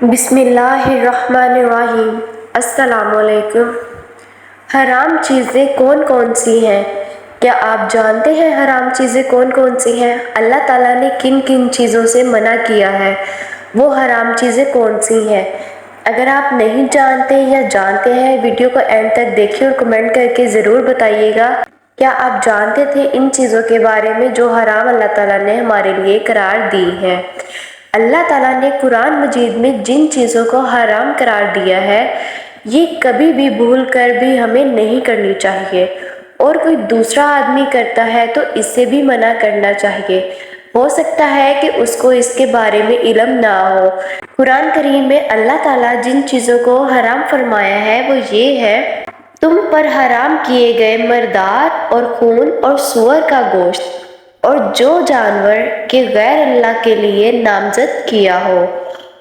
بسم اللہ الرحمن الرحیم۔ السلام علیکم۔ حرام چیزیں کون کون سی ہیں؟ کیا آپ جانتے ہیں حرام چیزیں کون کون سی ہیں؟ اللہ تعالیٰ نے کن کن چیزوں سے منع کیا ہے، وہ حرام چیزیں کون سی ہیں؟ اگر آپ نہیں جانتے یا جانتے ہیں، ویڈیو کو اینڈ تک دیکھیں اور کمنٹ کر کے ضرور بتائیے گا۔ کیا آپ جانتے تھے ان چیزوں کے بارے میں جو حرام اللہ تعالیٰ نے ہمارے لیے قرار دی ہے؟ اللہ تعالیٰ نے قرآن مجید میں جن چیزوں کو حرام قرار دیا ہے، یہ کبھی بھی بھول کر بھی ہمیں نہیں کرنی چاہیے، اور کوئی دوسرا آدمی کرتا ہے تو اس سے بھی منع کرنا چاہیے۔ ہو سکتا ہے کہ اس کو اس کے بارے میں علم نہ ہو۔ قرآن کریم میں اللہ تعالیٰ جن چیزوں کو حرام فرمایا ہے وہ یہ ہے: تم پر حرام کیے گئے مردات اور خون اور سور کا گوشت، اور جو جانور کے غیر اللہ کے لیے نامزد کیا ہو،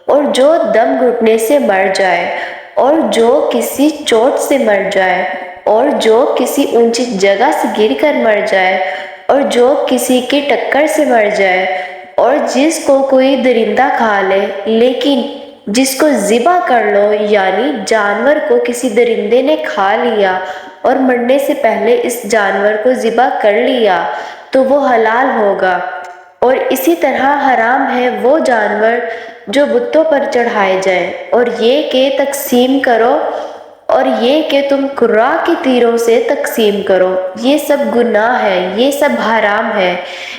اور جو دم گھٹنے سے مر جائے، اور جو کسی چوٹ سے مر جائے، اور جو کسی اونچی جگہ سے گر کر مر جائے، اور جو کسی کی ٹکر سے مر جائے، اور جس کو کوئی درندہ کھا لے لیکن جس کو ذبح کر لو، یعنی جانور کو کسی درندے نے کھا لیا اور مرنے سے پہلے اس جانور کو ذبح کر لیا تو وہ حلال ہوگا۔ اور اسی طرح حرام ہے وہ جانور جو بتوں پر چڑھائے جائیں، اور یہ کہ تقسیم کرو، اور یہ کہ تم قرا کے تیروں سے تقسیم کرو، یہ سب گناہ ہے، یہ سب حرام ہے۔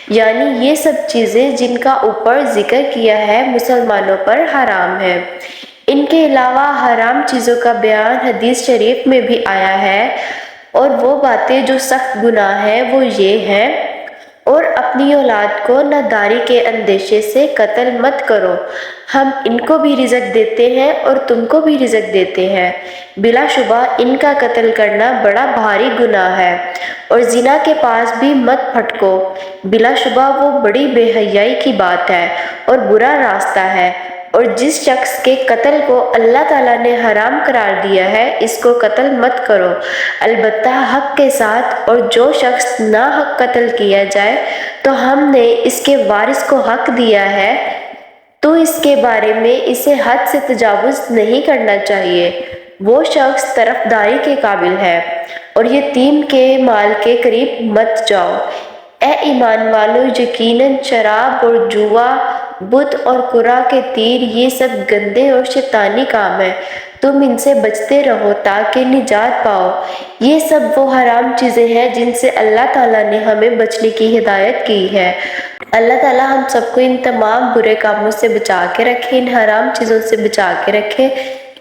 یعنی یہ سب چیزیں جن کا اوپر ذکر کیا ہے مسلمانوں پر حرام ہے۔ ان کے علاوہ حرام چیزوں کا بیان حدیث شریف میں بھی آیا ہے، اور وہ باتیں جو سخت گناہ ہیں وہ یہ ہیں: اور اپنی اولاد کو ناداری کے اندیشے سے قتل مت کرو، ہم ان کو بھی رزق دیتے ہیں اور تم کو بھی رزق دیتے ہیں، بلا شبہ ان کا قتل کرنا بڑا بھاری گناہ ہے۔ اور زنا کے پاس بھی مت پھٹکو، بلا شبہ وہ بڑی بے حیائی کی بات ہے اور برا راستہ ہے۔ اور جس شخص کے قتل کو اللہ تعالیٰ نے حرام قرار دیا ہے، اس کو قتل مت کرو، البتہ حق کے ساتھ۔ اور جو شخص ناحق قتل کیا جائے تو ہم نے اس کے وارث کو حق دیا ہے، تو اس کے بارے میں اسے حد سے تجاوز نہیں کرنا چاہیے، وہ شخص طرفداری کے قابل ہے۔ اور یتیم کے مال کے قریب مت جاؤ۔ اے ایمان والو، یقیناً شراب اور جوا، بت اور قرا کے تیر، یہ سب گندے اور شیطانی کام ہیں، تم ان سے بچتے رہو تاکہ نجات پاؤ۔ یہ سب وہ حرام چیزیں ہیں جن سے اللہ تعالیٰ نے ہمیں بچنے کی ہدایت کی ہے۔ اللہ تعالیٰ ہم سب کو ان تمام برے کاموں سے بچا کے رکھے، ان حرام چیزوں سے بچا کے رکھے،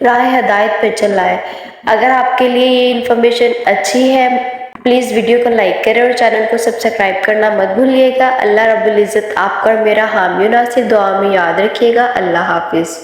راہ ہدایت پہ چلائے۔ اگر آپ کے لیے یہ انفارمیشن اچھی ہے، پلیز ویڈیو کو لائک کریں اور چینل کو سبسکرائب کرنا مت بھولیے گا۔ اللہ رب العزت آپ کا اور میرا حامی و ناصر، دعا میں یاد رکھیے گا۔ اللہ حافظ۔